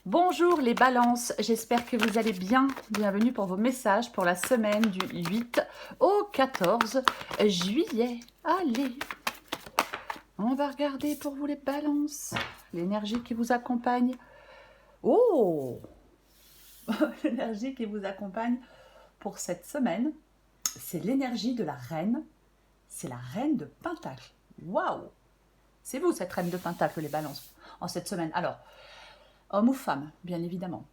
Bonjour les balances, j'espère que vous allez bien. Bienvenue pour vos messages pour la semaine du 8 au 14 juillet. Allez, on va regarder pour vous les balances, l'énergie qui vous accompagne. Oh, l'énergie qui vous accompagne pour cette semaine, c'est l'énergie de la reine. C'est la reine de Pentacle. Waouh! C'est vous cette reine de Pentacle, les balances, en cette semaine. Alors, homme ou femme, bien évidemment.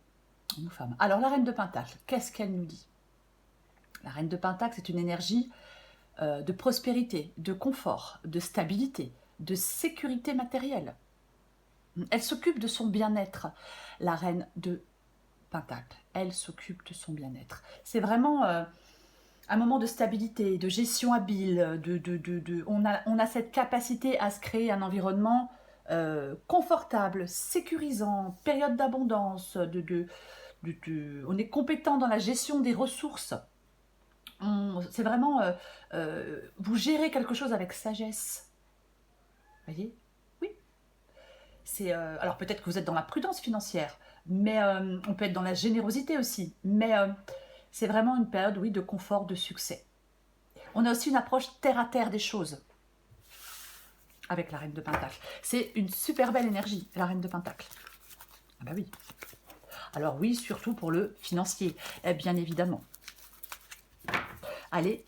Homme ou femme. Alors, la reine de Pentacle, qu'est-ce qu'elle nous dit? La reine de Pentacle, c'est une énergie de prospérité, de confort, de stabilité, de sécurité matérielle. Elle s'occupe de son bien-être, la reine de Pentacle. Elle s'occupe de son bien-être. C'est vraiment un moment de stabilité, de gestion habile. On a cette capacité à se créer un environnement confortable, sécurisant, période d'abondance. On est compétent dans la gestion des ressources. C'est vraiment, vous gérez quelque chose avec sagesse. Vous voyez? Oui. Alors peut-être que vous êtes dans la prudence financière, mais on peut être dans la générosité aussi. Mais c'est vraiment une période, oui, de confort, de succès. On a aussi une approche terre à terre des choses avec la reine de Pentacle. C'est une super belle énergie, la reine de Pentacle. Ah bah oui. Alors oui, surtout pour le financier, bien évidemment. Allez,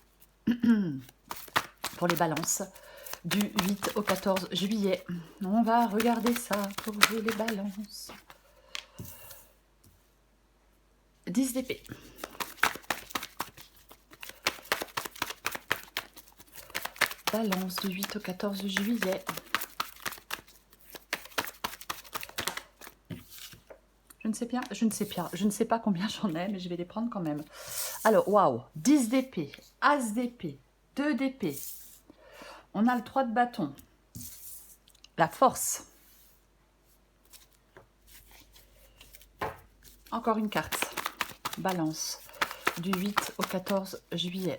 pour les balances, du 8 au 14 juillet. On va regarder ça pour vous les balances. 10 d'épée. Balance du 8 au 14 juillet. Je ne sais pas combien j'en ai, mais je vais les prendre quand même. Alors, waouh, 10 d'épée, As d'épée, 2 d'épée. On a le 3 de bâton. La force. Encore une carte. Balance du 8 au 14 juillet.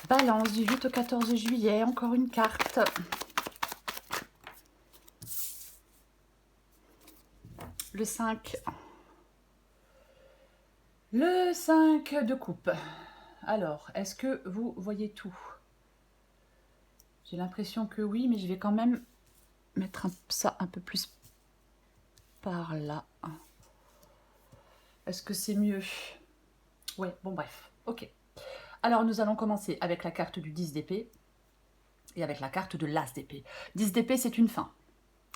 Balance du 8 au 14 juillet, encore une carte. Le 5. Le 5 de coupe. Alors, est-ce que vous voyez tout? J'ai l'impression que oui, mais je vais quand même mettre ça un peu plus par là. Est-ce que c'est mieux? Ouais, bon bref, ok. Alors nous allons commencer avec la carte du 10 d'épée et avec la carte de l'As d'épée. 10 d'épée, c'est une fin.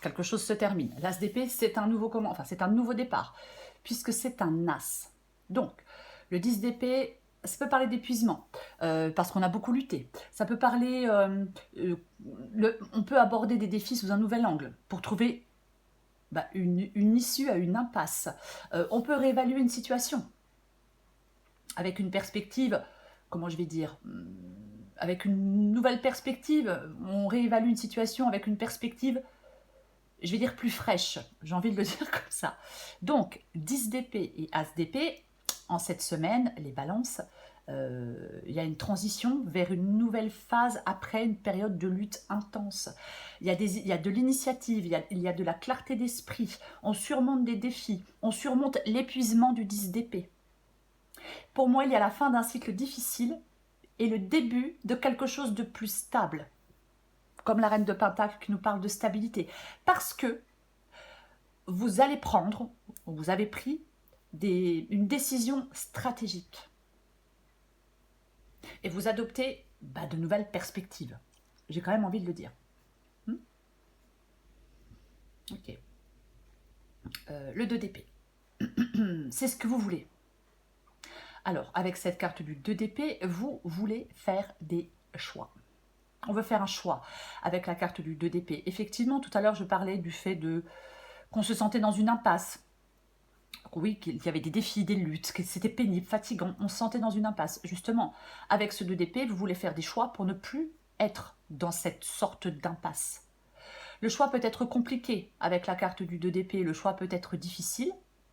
Quelque chose se termine. L'As d'épée, c'est un nouveau c'est un nouveau départ, puisque c'est un As. Donc, le 10 d'épée, ça peut parler d'épuisement, parce qu'on a beaucoup lutté. Ça peut parler... on peut aborder des défis sous un nouvel angle pour trouver une issue à une impasse. On peut réévaluer une situation avec une perspective, comment je vais dire, avec une nouvelle perspective. On réévalue une situation avec une perspective, je vais dire, plus fraîche. J'ai envie de le dire comme ça. Donc, 10 d'épée et As d'épée, en cette semaine, les balances, il y a une transition vers une nouvelle phase après une période de lutte intense. Il y a de l'initiative, il y a de la clarté d'esprit. On surmonte des défis, on surmonte l'épuisement du 10 d'épée. Pour moi, il y a la fin d'un cycle difficile et le début de quelque chose de plus stable. Comme la reine de Pentacle qui nous parle de stabilité. Parce que vous allez prendre, vous avez pris une décision stratégique. Et vous adoptez de nouvelles perspectives. J'ai quand même envie de le dire. Ok. Le 2 d'épée. C'est ce que vous voulez. Alors, avec cette carte du 2 d'épée, vous voulez faire des choix. On veut faire un choix avec la carte du 2 d'épée. Effectivement, tout à l'heure, je parlais du fait qu'on se sentait dans une impasse. Oui, qu'il y avait des défis, des luttes, que c'était pénible, fatigant. On se sentait dans une impasse. Justement, avec ce 2 d'épée, vous voulez faire des choix pour ne plus être dans cette sorte d'impasse. Le choix peut être compliqué avec la carte du 2 d'épée. Le choix peut être difficile.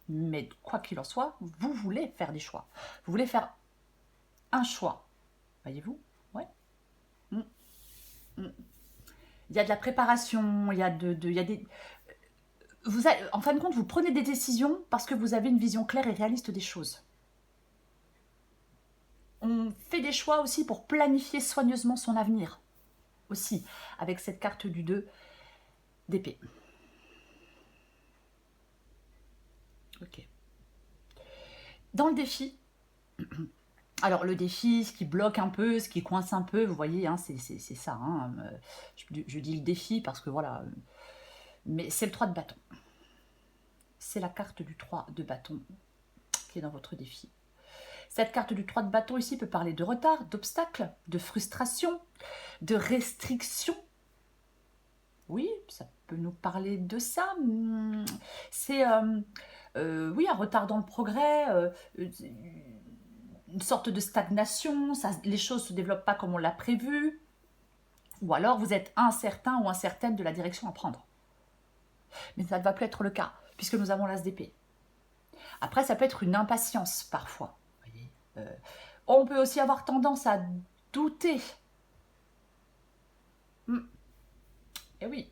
Mais quoi qu'il en soit, vous voulez faire des choix. Vous voulez faire un choix. Voyez-vous? Ouais. Mm, mm. Il y a de la préparation, il y a, il y a des... en fin de compte, vous prenez des décisions parce que vous avez une vision claire et réaliste des choses. On fait des choix aussi pour planifier soigneusement son avenir. Aussi, avec cette carte du 2 d'épée. Ok. Dans le défi, alors le défi, ce qui bloque un peu, ce qui coince un peu, vous voyez, hein, c'est ça. Hein, je dis le défi parce que voilà, mais c'est le 3 de bâton. C'est la carte du 3 de bâton qui est dans votre défi. Cette carte du 3 de bâton ici peut parler de retard, d'obstacle, de frustration, de restriction. Oui, ça peut nous parler de ça. C'est oui, un retard dans le progrès, une sorte de stagnation, ça, les choses ne se développent pas comme on l'a prévu, ou alors vous êtes incertain ou incertaine de la direction à prendre. Mais ça ne va plus être le cas, puisque nous avons l'as d'épée. Après, ça peut être une impatience parfois. Voyez, on peut aussi avoir tendance à douter. Et oui,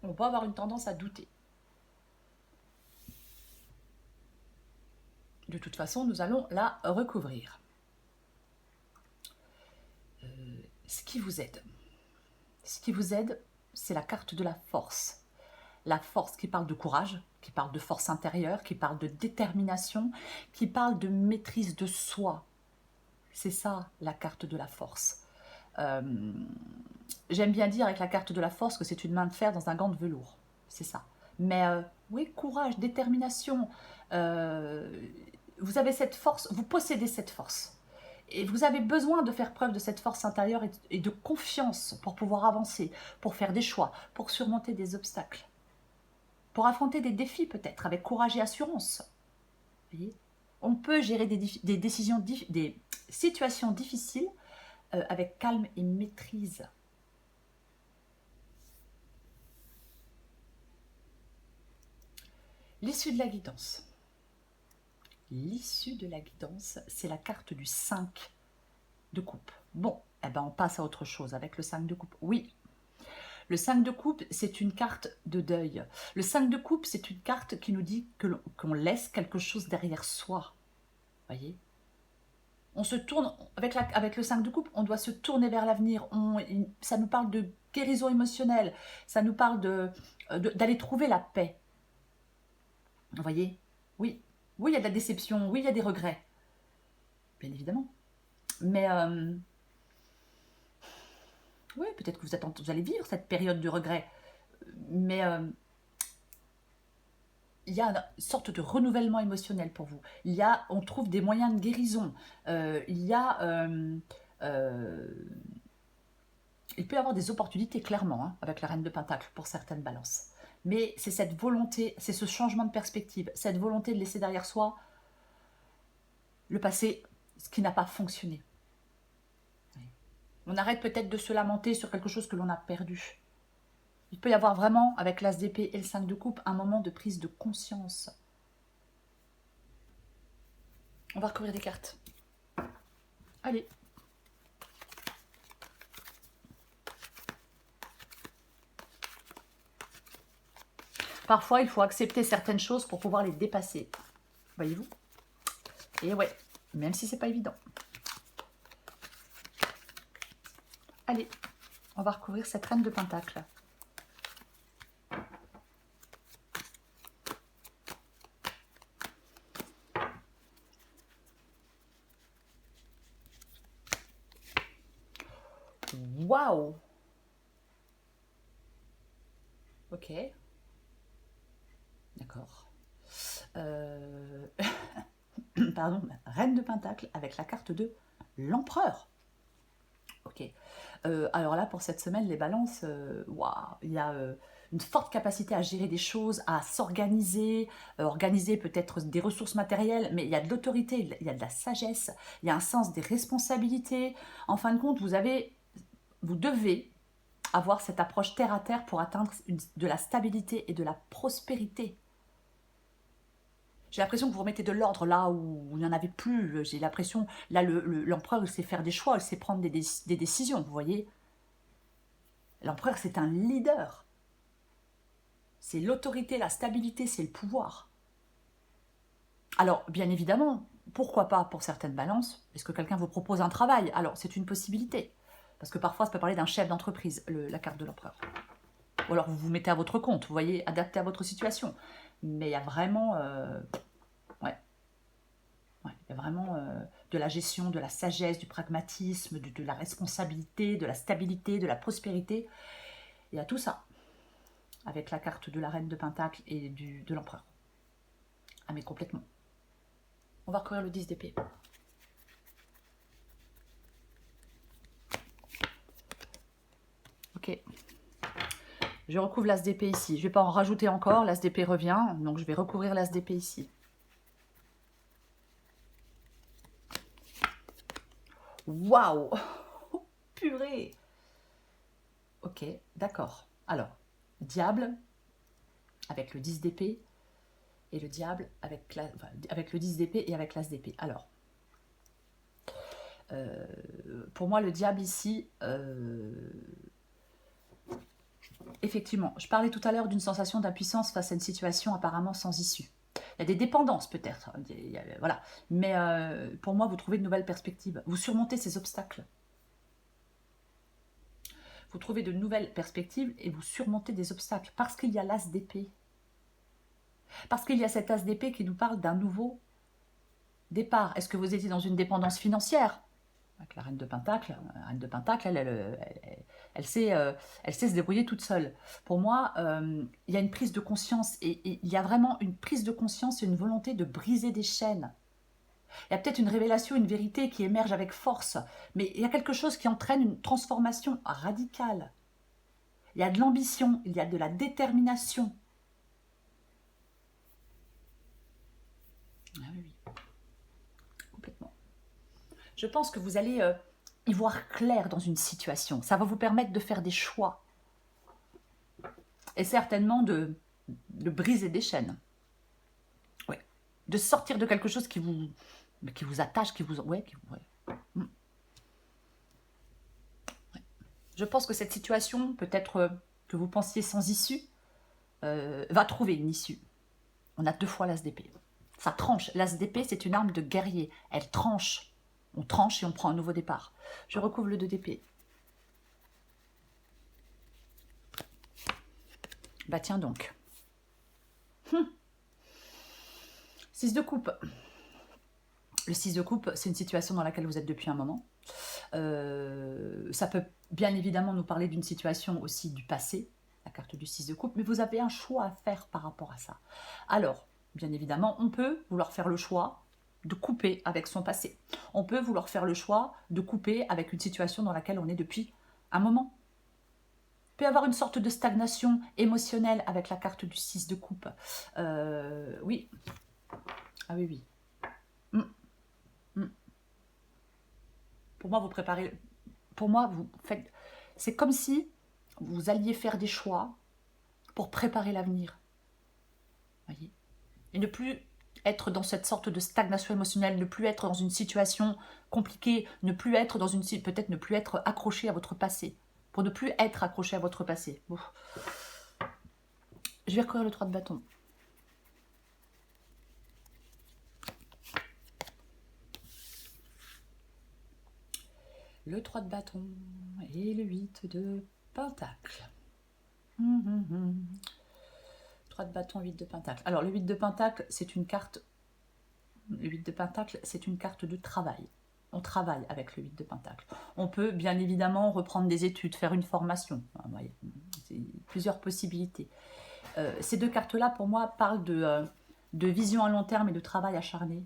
on peut avoir une tendance à douter. De toute façon, nous allons la recouvrir. Ce qui vous aide. Ce qui vous aide, c'est la carte de la force. La force qui parle de courage, qui parle de force intérieure, qui parle de détermination, qui parle de maîtrise de soi. C'est ça, la carte de la force. J'aime bien dire avec la carte de la force que c'est une main de fer dans un gant de velours. C'est ça. Mais oui, courage, détermination. Vous avez cette force, vous possédez cette force. Et vous avez besoin de faire preuve de cette force intérieure et de confiance pour pouvoir avancer, pour faire des choix, pour surmonter des obstacles, pour affronter des défis peut-être avec courage et assurance. Vous voyez, on peut gérer des décisions, des situations difficiles avec calme et maîtrise. L'issue de la guidance. L'issue de la guidance, c'est la carte du 5 de coupe. Bon, eh ben on passe à autre chose avec le 5 de coupe. Oui, le 5 de coupe, c'est une carte de deuil. Le 5 de coupe, c'est une carte qui nous dit qu'on laisse quelque chose derrière soi. Voyez, on se tourne, avec le 5 de coupe, on doit se tourner vers l'avenir. Ça nous parle de guérison émotionnelle, ça nous parle d'aller trouver la paix. Vous voyez? Oui. Oui, il y a de la déception, oui, il y a des regrets. Bien évidemment. Mais oui, peut-être que vous allez vivre cette période de regret. Mais il y a une sorte de renouvellement émotionnel pour vous. On trouve des moyens de guérison. Il peut y avoir des opportunités, clairement, hein, avec la Reine de Pentacle pour certaines balances. Mais c'est cette volonté, c'est ce changement de perspective, cette volonté de laisser derrière soi le passé, ce qui n'a pas fonctionné. On arrête peut-être de se lamenter sur quelque chose que l'on a perdu. Il peut y avoir vraiment, avec l'as d'épée et le 5 de coupe, un moment de prise de conscience. On va recouvrir des cartes. Allez. Parfois, il faut accepter certaines choses pour pouvoir les dépasser. Voyez-vous? Et ouais, même si c'est pas évident. Allez, on va recouvrir cette Reine de Pentacle. Waouh! Ok. D'accord. Pardon, Reine de Pentacle avec la carte de l'Empereur. Ok. Alors là, pour cette semaine, les balances, waouh, il y a une forte capacité à gérer des choses, à s'organiser, organiser peut-être des ressources matérielles, mais il y a de l'autorité, il y a de la sagesse, il y a un sens des responsabilités. En fin de compte, vous devez avoir cette approche terre à terre pour atteindre de la stabilité et de la prospérité. J'ai l'impression que vous remettez de l'ordre là où il n'y en avait plus. J'ai l'impression, là, l'empereur, il sait faire des choix, il sait prendre des décisions, vous voyez. L'empereur, c'est un leader. C'est l'autorité, la stabilité, c'est le pouvoir. Alors, bien évidemment, pourquoi pas pour certaines balances, est-ce que quelqu'un vous propose un travail? Alors, c'est une possibilité. Parce que parfois, ça peut parler d'un chef d'entreprise, la carte de l'empereur. Ou alors, vous vous mettez à votre compte, vous voyez, adapté à votre situation. Mais il y a vraiment... ouais, il y a vraiment de la gestion, de la sagesse, du pragmatisme, de la responsabilité, de la stabilité, de la prospérité. Il y a tout ça, avec la carte de la reine de Pentacle et de l'empereur. Ah mais complètement. On va recourir le 10 d'épée. Ok. Je recouvre l'as d'épée ici. Je ne vais pas en rajouter encore. L'as d'épée revient. Donc, je vais recouvrir l'as d'épée ici. Waouh! Purée! Ok, d'accord. Alors, diable avec le 10 d'épée et le diable avec, avec le 10 d'épée et avec l'as d'épée. Alors, pour moi, le diable ici... effectivement, je parlais tout à l'heure d'une sensation d'impuissance face à une situation apparemment sans issue. Il y a des dépendances peut-être, voilà. Mais pour moi, vous trouvez de nouvelles perspectives. Vous surmontez ces obstacles. Vous trouvez de nouvelles perspectives et vous surmontez des obstacles parce qu'il y a l'as d'épée. Parce qu'il y a cet as d'épée qui nous parle d'un nouveau départ. Est-ce que vous étiez dans une dépendance financière? Avec la reine de Pentacle, elle sait se débrouiller toute seule. Pour moi, il y a une prise de conscience et il y a vraiment une prise de conscience et une volonté de briser des chaînes. Il y a peut-être une révélation, une vérité qui émerge avec force, mais il y a quelque chose qui entraîne une transformation radicale. Il y a de l'ambition, il y a de la détermination. Ah oui, complètement. Je pense que vous allez y voir clair dans une situation. Ça va vous permettre de faire des choix. Et certainement de briser des chaînes. Ouais. De sortir de quelque chose qui vous attache, qui vous... Ouais, ouais. Je pense que cette situation, peut-être que vous pensiez sans issue, va trouver une issue. On a 2 fois l'as d'épée. Ça tranche. L'as d'épée, c'est une arme de guerrier. Elle tranche. On tranche et on prend un nouveau départ. Je recouvre le 2 d'épée. Bah tiens donc. 6 de coupe. Le 6 de coupe, c'est une situation dans laquelle vous êtes depuis un moment. Ça peut bien évidemment nous parler d'une situation aussi du passé, la carte du 6 de coupe, mais vous avez un choix à faire par rapport à ça. Alors, bien évidemment, on peut vouloir faire le choix de couper avec son passé. On peut vouloir faire le choix de couper avec une situation dans laquelle on est depuis un moment. Il peut y avoir une sorte de stagnation émotionnelle avec la carte du 6 de coupe. Oui. Ah oui, oui. Pour moi, vous préparez... Pour moi, vous faites... C'est comme si vous alliez faire des choix pour préparer l'avenir. Voyez. Et ne plus être dans cette sorte de stagnation émotionnelle, ne plus être dans une situation compliquée, ne plus être dans une... Peut-être ne plus être accroché à votre passé. Pour ne plus être accroché à votre passé. Ouf. Je vais recourir le 3 de bâton. Le 3 de bâton et le 8 de pentacle. 3 de bâton, 8 de pentacle. Alors, le 8 de pentacle, c'est une carte... Le 8 de pentacle, c'est une carte de travail. On travaille avec le 8 de pentacle. On peut, bien évidemment, reprendre des études, faire une formation. C'est plusieurs possibilités. Ces 2 cartes-là, pour moi, parlent de vision à long terme et de travail acharné.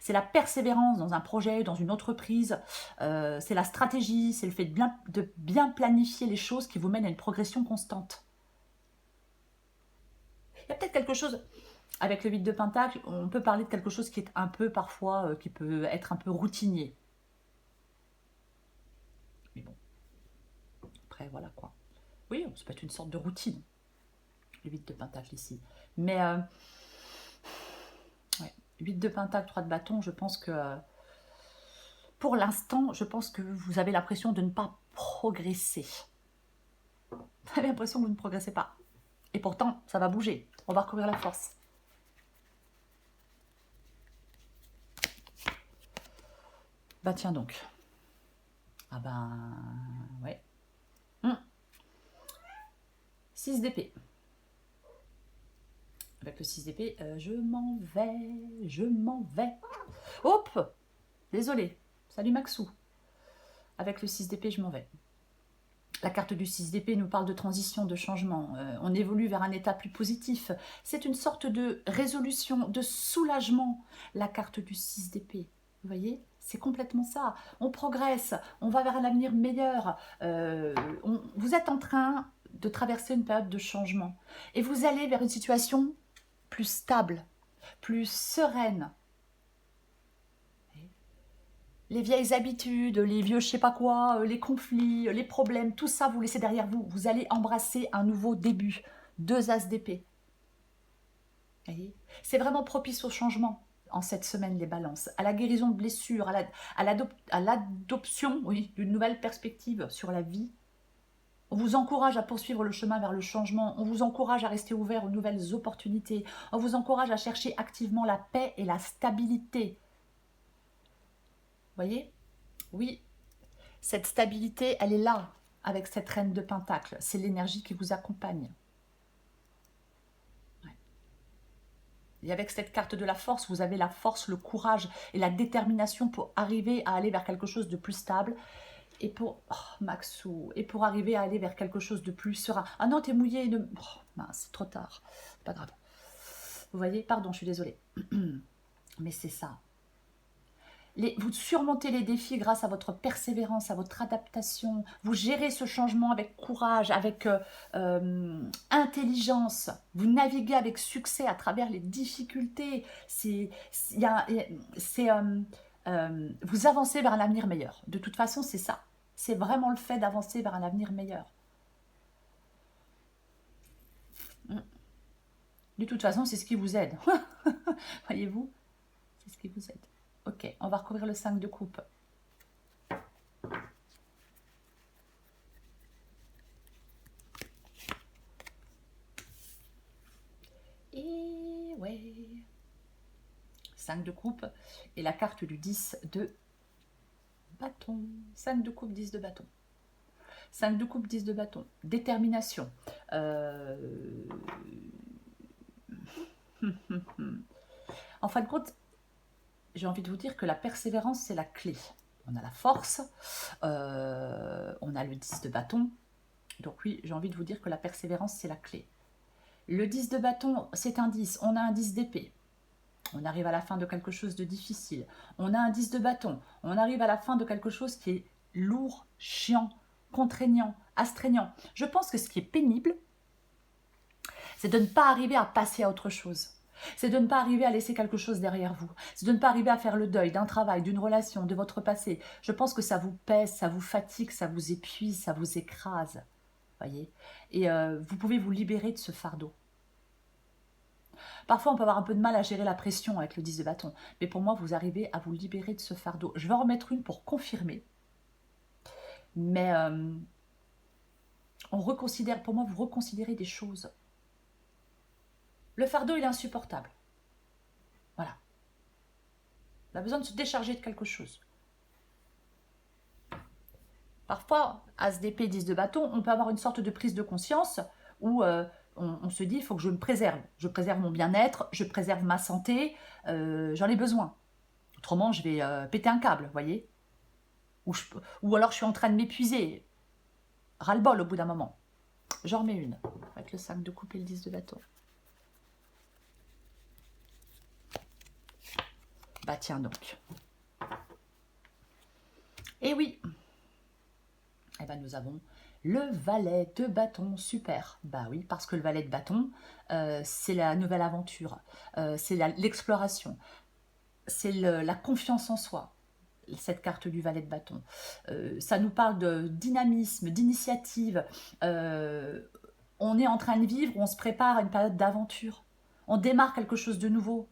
C'est la persévérance dans un projet, dans une entreprise, c'est la stratégie, c'est le fait de bien planifier les choses qui vous mènent à une progression constante. Il y a peut-être quelque chose, avec le 8 de pentacle, on peut parler de quelque chose qui est un peu parfois, qui peut être un peu routinier. Mais bon, après voilà quoi. Oui, ça peut être une sorte de routine, le 8 de pentacle ici. Mais 8 de pentacle, 3 de bâton, je pense que pour l'instant, je pense que vous avez l'impression de ne pas progresser. Vous avez l'impression que vous ne progressez pas. Et pourtant, ça va bouger. On va recouvrir la force. Bah tiens donc. Ah ben, ouais. 6 d'épée. Avec le 6 d'épée, je m'en vais. Hop! Désolé. Salut Maxou. Avec le 6 d'épée, je m'en vais. La carte du 6 d'épée nous parle de transition, de changement. On évolue vers un état plus positif. C'est une sorte de résolution, de soulagement, la carte du 6 d'épée. Vous voyez? C'est complètement ça. On progresse, on va vers un avenir meilleur. Vous êtes en train de traverser une période de changement. Et vous allez vers une situation plus stable, plus sereine. Les vieilles habitudes, les vieux je sais pas quoi, les conflits, les problèmes, tout ça vous laissez derrière vous. Vous allez embrasser un nouveau début. 2 as d'épée. C'est vraiment propice au changement en cette semaine, les balances. À la guérison de blessures, à l'adoption d'une nouvelle perspective sur la vie. On vous encourage à poursuivre le chemin vers le changement. On vous encourage à rester ouvert aux nouvelles opportunités. On vous encourage à chercher activement la paix et la stabilité. Vous voyez? Oui, cette stabilité, elle est là, avec cette reine de Pentacle. C'est l'énergie qui vous accompagne. Ouais. Et avec cette carte de la force, vous avez la force, le courage et la détermination pour arriver à aller vers quelque chose de plus stable. Et pour... Oh, Maxou. Et pour arriver à aller vers quelque chose de plus serein. Ah non, t'es mouillé. Oh, mince, c'est trop tard. C'est pas grave. Vous voyez? Pardon, je suis désolée. Mais c'est ça. Vous surmontez les défis grâce à votre persévérance, à votre adaptation. Vous gérez ce changement avec courage, avec intelligence. Vous naviguez avec succès à travers les difficultés. Vous avancez vers un avenir meilleur. De toute façon, c'est ça. C'est vraiment le fait d'avancer vers un avenir meilleur. De toute façon, c'est ce qui vous aide. Voyez-vous? C'est ce qui vous aide. Ok, on va recouvrir le 5 de coupe. Et ouais. 5 de coupe et la carte du 10 de bâton. 5 de coupe, 10 de bâton. 5 de coupe, 10 de bâton. Détermination. En fin de compte, j'ai envie de vous dire que la persévérance, c'est la clé. On a la force, on a le 10 de bâton. Donc oui, j'ai envie de vous dire que la persévérance, c'est la clé. Le 10 de bâton, c'est un 10. On a un 10 d'épée. On arrive à la fin de quelque chose de difficile. On a un 10 de bâton. On arrive à la fin de quelque chose qui est lourd, chiant, contraignant, astreignant. Je pense que ce qui est pénible, c'est de ne pas arriver à passer à autre chose. C'est de ne pas arriver à laisser quelque chose derrière vous. C'est de ne pas arriver à faire le deuil d'un travail, d'une relation, de votre passé. Je pense que ça vous pèse, ça vous fatigue, ça vous épuise, ça vous écrase. Voyez. Et vous pouvez vous libérer de ce fardeau. Parfois, on peut avoir un peu de mal à gérer la pression avec le 10 de bâton. Mais pour moi, vous arrivez à vous libérer de ce fardeau. Je vais en remettre une pour confirmer. Mais on reconsidère, pour moi, vous reconsidérez des choses. Le fardeau, il est insupportable. Voilà. On a besoin de se décharger de quelque chose. Parfois, As d'épée, 10 de bâton, on peut avoir une sorte de prise de conscience où on se dit, il faut que je me préserve. Je préserve mon bien-être, je préserve ma santé, j'en ai besoin. Autrement, je vais péter un câble, vous voyez. Ou alors, je suis en train de m'épuiser. Ras-le-bol au bout d'un moment. J'en remets une, avec le 5 de coupe et le 10 de bâton. Bah tiens donc. Et oui. Eh ben nous avons le valet de bâton, super. Bah oui, parce que le valet de bâton, c'est la nouvelle aventure, c'est l'exploration, c'est la confiance en soi, cette carte du valet de bâton. Ça nous parle de dynamisme, d'initiative. On est en train de vivre, on se prépare à une période d'aventure. On démarre quelque chose de nouveau.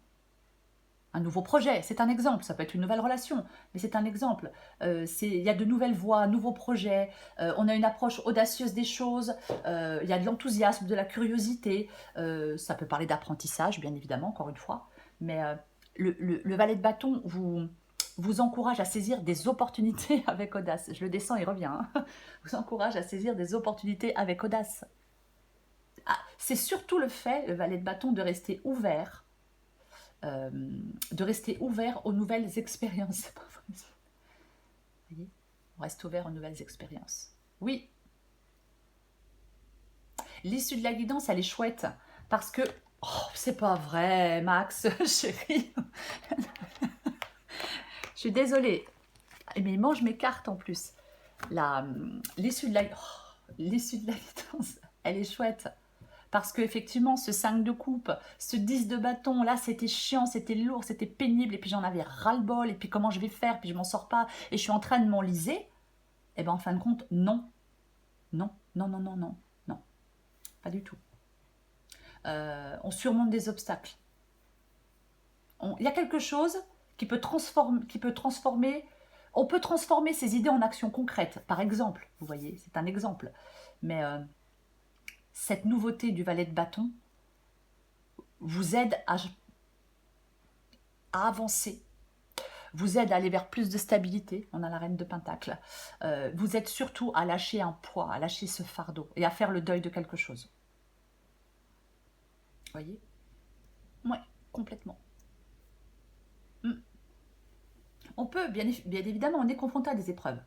un nouveau projet, c'est un exemple, ça peut être une nouvelle relation, mais c'est un exemple. Il y a de nouvelles voies, un nouveau projet, on a une approche audacieuse des choses, il y a de l'enthousiasme, de la curiosité, ça peut parler d'apprentissage, bien évidemment, encore une fois, mais le valet de bâton vous encourage à saisir des opportunités avec audace. Je le descends, il revient. Hein. Vous encourage à saisir des opportunités avec audace. Ah, c'est surtout le fait, le valet de bâton, de rester ouvert aux nouvelles expériences. C'est pas vrai. Vous voyez, on reste ouvert aux nouvelles expériences. Oui, l'issue de la guidance, elle est chouette parce que oh, c'est pas vrai, Max, chérie. Je suis désolée, mais il mange mes cartes en plus. L'issue de la guidance, elle est chouette. Parce qu'effectivement, ce 5 de coupe, ce 10 de bâton, là, c'était chiant, c'était lourd, c'était pénible, et puis j'en avais ras-le-bol, et puis comment je vais faire, puis je m'en sors pas, et je suis en train de m'enliser. Et bien, en fin de compte, non. Non, non, non, non, non, non. Pas du tout. On surmonte des obstacles. Il y a quelque chose qui peut transformer. On peut transformer ces idées en actions concrètes. Par exemple, vous voyez, c'est un exemple. Mais cette nouveauté du valet de bâton vous aide à avancer, vous aide à aller vers plus de stabilité. On a la reine de Pentacle. Vous aide surtout à lâcher un poids, à lâcher ce fardeau et à faire le deuil de quelque chose. Vous voyez? Oui, complètement. On peut, bien évidemment, on est confronté à des épreuves.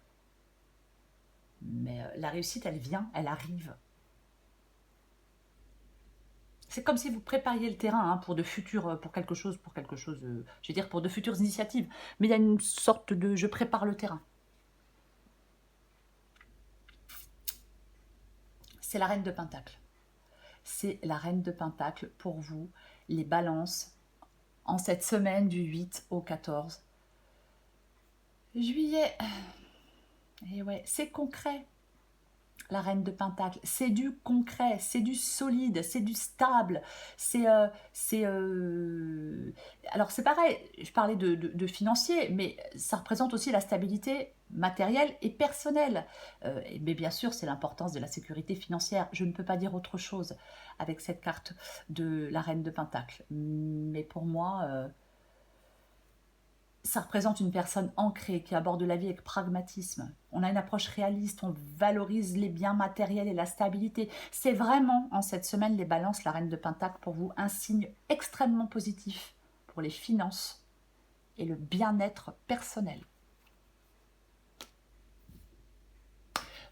Mais la réussite, elle vient, elle arrive. C'est comme si vous prépariez le terrain hein, pour quelque chose, je veux dire pour de futures initiatives. Mais il y a une sorte de je prépare le terrain. C'est la reine de Pentacle. C'est la reine de Pentacle pour vous, les balances, en cette semaine du 8 au 14 juillet. Et ouais, c'est concret. La reine de Pentacle, c'est du concret, c'est du solide, c'est du stable, alors c'est pareil, je parlais de financier, mais ça représente aussi la stabilité matérielle et personnelle. Mais bien sûr, c'est l'importance de la sécurité financière. Je ne peux pas dire autre chose avec cette carte de la reine de Pentacle. Mais pour moi, ça représente une personne ancrée qui aborde la vie avec pragmatisme. On a une approche réaliste, on valorise les biens matériels et la stabilité. C'est vraiment, en cette semaine, les balances, la reine de Pentacle, pour vous, un signe extrêmement positif pour les finances et le bien-être personnel.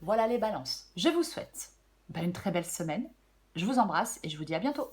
Voilà les balances. Je vous souhaite une très belle semaine. Je vous embrasse et je vous dis à bientôt.